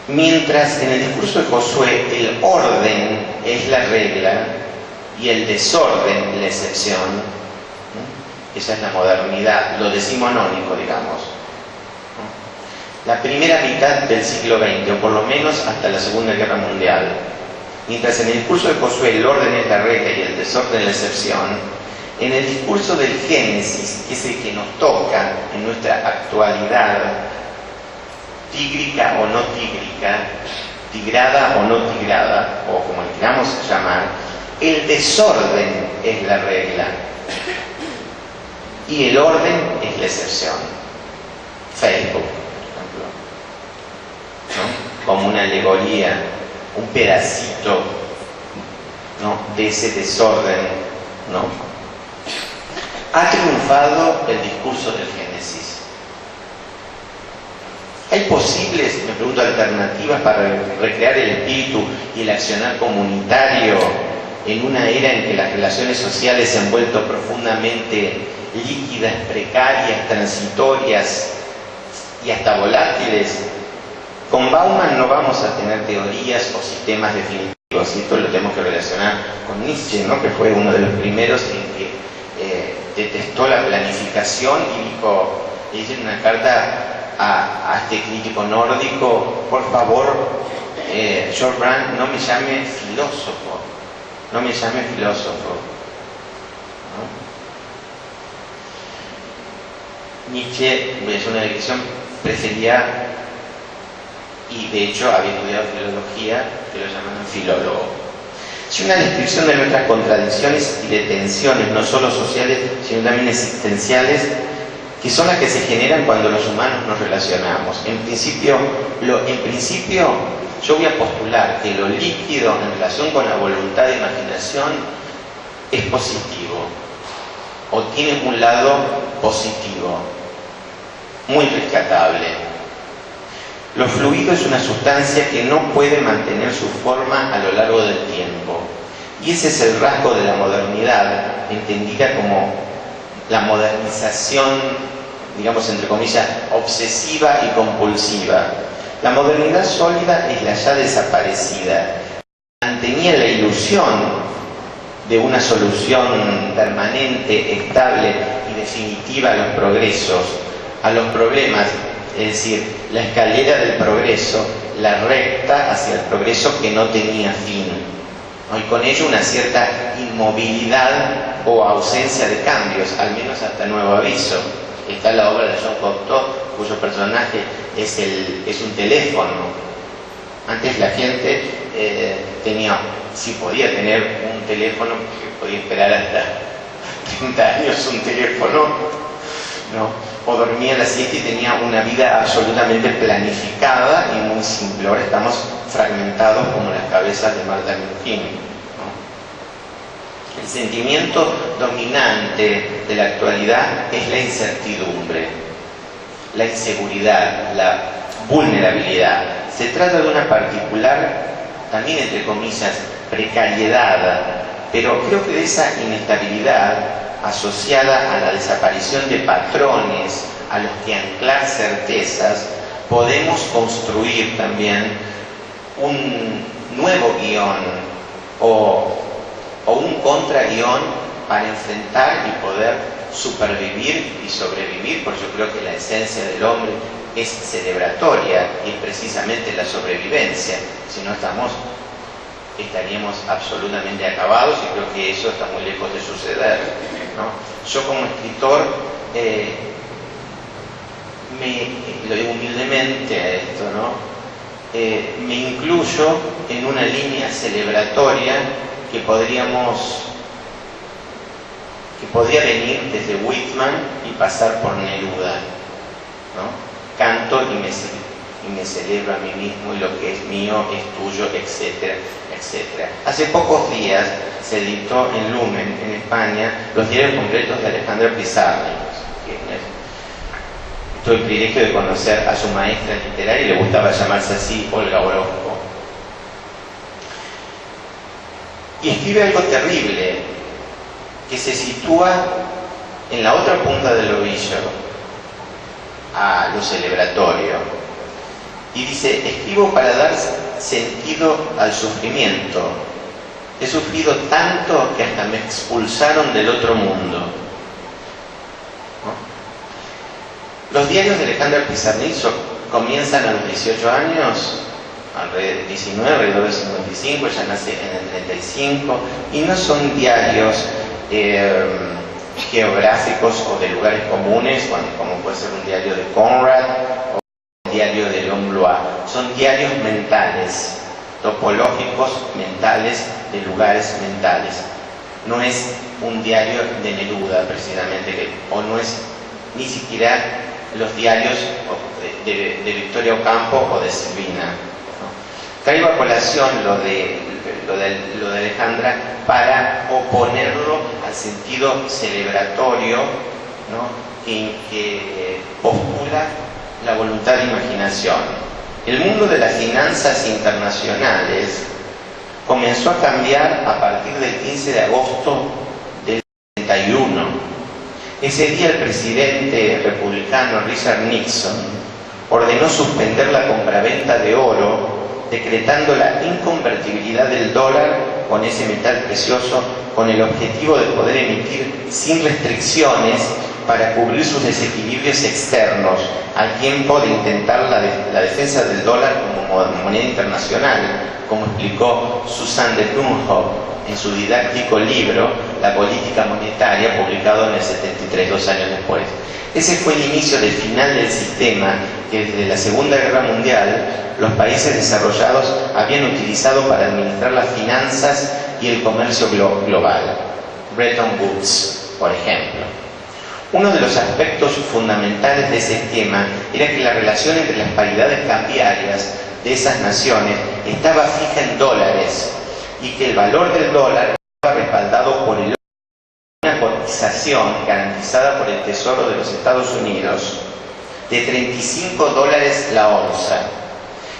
Mientras en el discurso de Josué el orden es la regla y el desorden la excepción, esa es la modernidad, lo decimonónico, digamos. La primera mitad del siglo XX, o por lo menos hasta la Segunda Guerra Mundial. Mientras en el discurso de Josué el orden es la regla y el desorden la excepción, en el discurso del Génesis, que es el que nos toca en nuestra actualidad, tígrica o no tígrica, tigrada o no tigrada, o como le queramos llamar, el desorden es la regla y el orden es la excepción. Facebook, por ejemplo, ¿no? Como una alegoría, un pedacito, ¿no?, de ese desorden, ¿no? Ha triunfado el discurso del Génesis. ¿Hay posibles, me pregunto, alternativas para recrear el espíritu y el accionar comunitario en una era en que las relaciones sociales se han vuelto profundamente líquidas, precarias, transitorias y hasta volátiles? Con Bauman no vamos a tener teorías o sistemas definitivos, y esto lo tenemos que relacionar con Nietzsche, ¿no?, que fue uno de los primeros en que detestó la planificación y dijo, le hice una carta a este crítico nórdico: por favor, George Brand, no me llame filósofo, no me llame filósofo, ¿no? Nietzsche, voy a hacer una descripción, prefería, y de hecho había estudiado filología, que lo llamaban filólogo. Es una descripción de nuestras contradicciones y de tensiones, no solo sociales, sino también existenciales, que son las que se generan cuando los humanos nos relacionamos. En principio, yo voy a postular que lo líquido en relación con la voluntad de imaginación es positivo, o tiene un lado positivo, muy rescatable. Lo fluido es una sustancia que no puede mantener su forma a lo largo del tiempo. Y ese es el rasgo de la modernidad, entendida como la modernización, digamos entre comillas, obsesiva y compulsiva. La modernidad sólida es la ya desaparecida. Mantenía la ilusión de una solución permanente, estable y definitiva a los progresos, a los problemas. Es decir, la escalera del progreso, la recta hacia el progreso que no tenía fin, ¿no? Y con ello una cierta inmovilidad o ausencia de cambios, al menos hasta nuevo aviso. Está la obra de Jean Cocteau, cuyo personaje es un teléfono. Antes la gente si podía tener un teléfono, podía esperar hasta 30 años un teléfono, ¿no? O dormía la siesta y tenía una vida absolutamente planificada y muy simple. Ahora estamos fragmentados como las cabezas de Martin Luther King, ¿no? El sentimiento dominante de la actualidad es la incertidumbre, la inseguridad, la vulnerabilidad. Se trata de una particular, también entre comillas, precariedad, pero creo que de esa inestabilidad asociada a la desaparición de patrones a los que anclar certezas, podemos construir también un nuevo guión o un contraguión para enfrentar y poder supervivir y sobrevivir, porque yo creo que la esencia del hombre es celebratoria y es precisamente la sobrevivencia. Si no estaríamos absolutamente acabados, y creo que eso está muy lejos de suceder, ¿no? Yo como escritor, lo digo humildemente a esto, ¿no? Me incluyo en una línea celebratoria que podría venir desde Whitman y pasar por Neruda, ¿no? Canto y me celebro a mí mismo, y lo que es mío es tuyo, etcétera, etcétera. Hace pocos días se editó en Lumen, en España, los diarios completos de Alejandra Pizarro. Tuve el privilegio de conocer a su maestra literaria, y le gustaba llamarse así, Olga Orozco. Y escribe algo terrible, que se sitúa en la otra punta del ovillo, a lo celebratorio. Y dice, escribo para dar sentido al sufrimiento. He sufrido tanto que hasta me expulsaron del otro mundo. ¿No? Los diarios de Alejandra Pizarnik comienzan a los 18 años, alrededor de 19, alrededor del 55, ella nace en el 35, y no son diarios geográficos o de lugares comunes, como puede ser un diario de Conrad o un diario de Leon Blois. Son diarios mentales, topológicos mentales, de lugares mentales. No es un diario de Neruda, precisamente, o no es ni siquiera los diarios de Victoria Ocampo o de Silvina, ¿no? Traigo a colación lo de Alejandra para oponerlo al sentido celebratorio, ¿no?, que postula la voluntad de imaginación. El mundo de las finanzas internacionales comenzó a cambiar a partir del 15 de agosto del 71. Ese día el presidente republicano Richard Nixon ordenó suspender la compraventa de oro, decretando la inconvertibilidad del dólar con ese metal precioso, con el objetivo de poder emitir sin restricciones para cubrir sus desequilibrios externos, al tiempo de intentar la defensa del dólar como moneda internacional, como explicó Susan de Plumhoff en su didáctico libro La política monetaria, publicado en el 73, 2 años después. Ese fue el inicio del final del sistema que desde la Segunda Guerra Mundial los países desarrollados habían utilizado para administrar las finanzas y el comercio global. Bretton Woods, por ejemplo. Uno de los aspectos fundamentales de ese esquema era que la relación entre las paridades cambiarias de esas naciones estaba fija en dólares y que el valor del dólar estaba respaldado por una cotización garantizada por el Tesoro de los Estados Unidos de $35 la onza.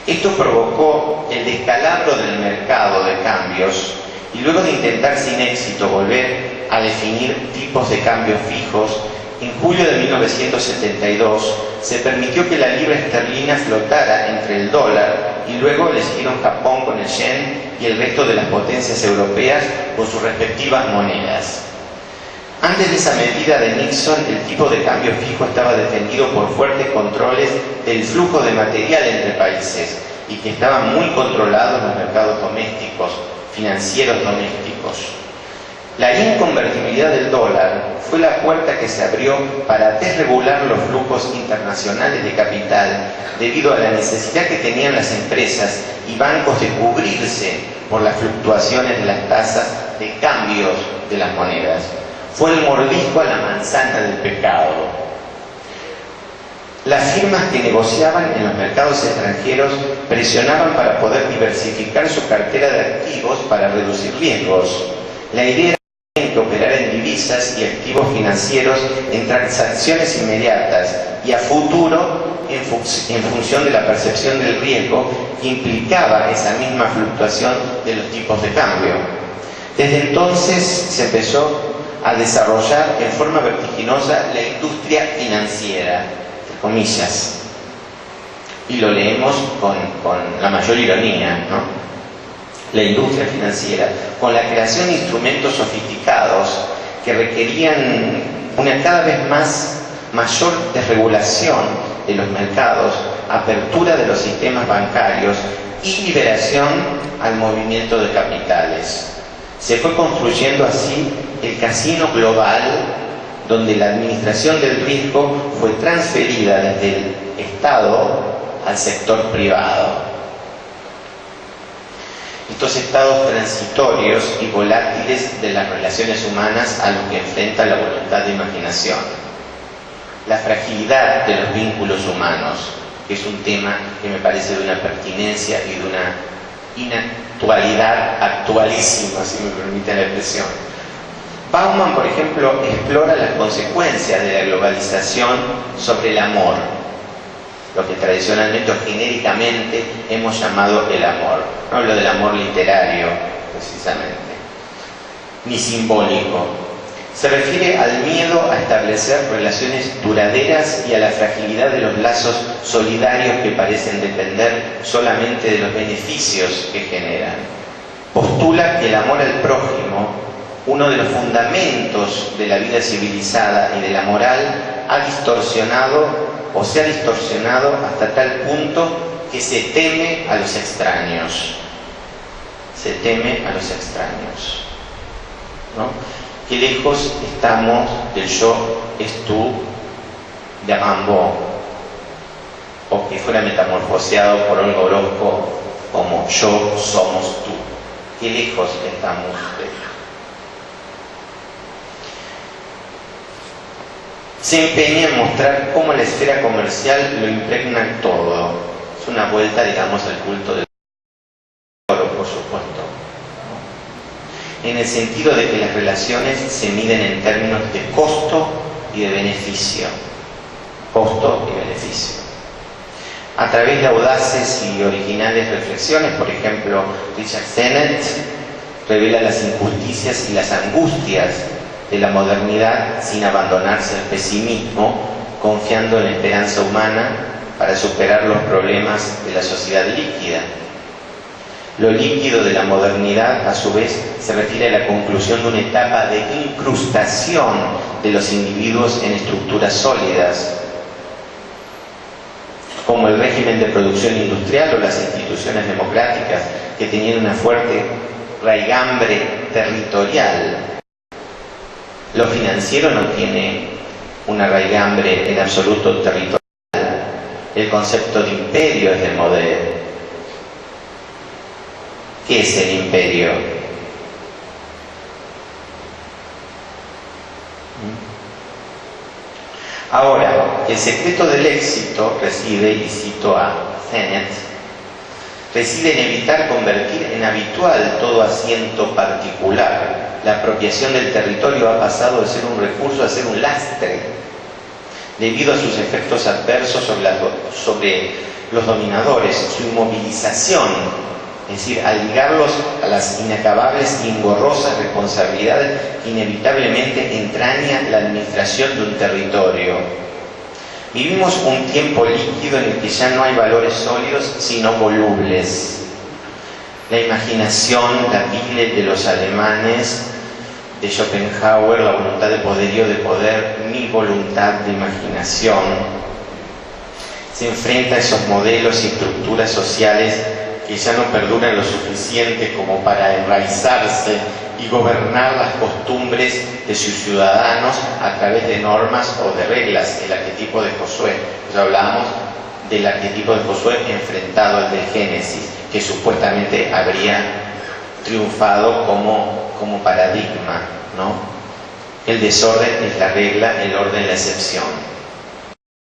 Esto provocó el descalabro del mercado de cambios y luego de intentar sin éxito volver a definir tipos de cambio fijos, en julio de 1972 se permitió que la libra esterlina flotara entre el dólar y luego le siguieron Japón con el yen y el resto de las potencias europeas con sus respectivas monedas. Antes de esa medida de Nixon, el tipo de cambio fijo estaba defendido por fuertes controles del flujo de material entre países y que estaban muy controlados los mercados domésticos, financieros domésticos. La inconvertibilidad del dólar fue la puerta que se abrió para desregular los flujos internacionales de capital debido a la necesidad que tenían las empresas y bancos de cubrirse por las fluctuaciones de las tasas de cambios de las monedas. Fue el mordisco a la manzana del pecado. Las firmas que negociaban en los mercados extranjeros presionaban para poder diversificar su cartera de activos para reducir riesgos. La idea era que operar en divisas y activos financieros en transacciones inmediatas y a futuro en función de la percepción del riesgo que implicaba esa misma fluctuación de los tipos de cambio. Desde entonces se empezó a desarrollar en forma vertiginosa la industria financiera, entre comillas, y lo leemos con la mayor ironía, ¿no? La industria financiera, con la creación de instrumentos sofisticados que requerían una cada vez mayor desregulación de los mercados, apertura de los sistemas bancarios y liberación al movimiento de capitales. Se fue construyendo así el casino global, donde la administración del riesgo fue transferida desde el Estado al sector privado. Estos estados transitorios y volátiles de las relaciones humanas a los que enfrenta la voluntad de imaginación. La fragilidad de los vínculos humanos, que es un tema que me parece de una pertinencia y de una inactualidad actualísima, si me permiten la expresión. Bauman, por ejemplo, explora las consecuencias de la globalización sobre el amor, lo que tradicionalmente o genéricamente hemos llamado el amor. No hablo del amor literario, precisamente, ni simbólico. Se refiere al miedo a establecer relaciones duraderas y a la fragilidad de los lazos solidarios que parecen depender solamente de los beneficios que generan. Postula que el amor al prójimo, uno de los fundamentos de la vida civilizada y de la moral, ha distorsionado o se ha distorsionado hasta tal punto que se teme a los extraños. Se teme a los extraños, ¿no? Qué lejos estamos del yo es tú de Rimbaud, o que fuera metamorfoseado por Olga Orozco como yo somos tú. Qué lejos estamos de él. Se empeña en mostrar cómo la esfera comercial lo impregna todo. Es una vuelta, digamos, al culto del oro, por supuesto, en el sentido de que las relaciones se miden en términos de costo y de beneficio. Costo y beneficio. A través de audaces y originales reflexiones, por ejemplo, Richard Sennett revela las injusticias y las angustias de la modernidad sin abandonarse al pesimismo, confiando en la esperanza humana para superar los problemas de la sociedad líquida. Lo líquido de la modernidad, a su vez, se refiere a la conclusión de una etapa de incrustación de los individuos en estructuras sólidas, como el régimen de producción industrial o las instituciones democráticas, que tenían una fuerte raigambre territorial. Lo financiero no tiene una raigambre en absoluto territorial. El concepto de imperio es de Modé. ¿Qué es el imperio? Ahora, el secreto del éxito reside, y cito a Sennett, reside en evitar convertir en habitual todo asiento particular. La apropiación del territorio ha pasado de ser un recurso a ser un lastre, debido a sus efectos adversos sobre los dominadores, su inmovilización, es decir, al ligarlos a las inacabables y engorrosas responsabilidades que inevitablemente entraña la administración de un territorio. Vivimos un tiempo líquido en el que ya no hay valores sólidos, sino volubles. La imaginación, la Biblia de los alemanes, de Schopenhauer, la voluntad de poderío de poder, mi voluntad de imaginación, se enfrenta a esos modelos y estructuras sociales que ya no perduran lo suficiente como para enraizarse y gobernar las costumbres de sus ciudadanos a través de normas o de reglas. El arquetipo de Josué, ya hablábamos del arquetipo de Josué enfrentado al del Génesis, que supuestamente habría triunfado como paradigma, ¿no? El desorden es la regla, el orden la excepción.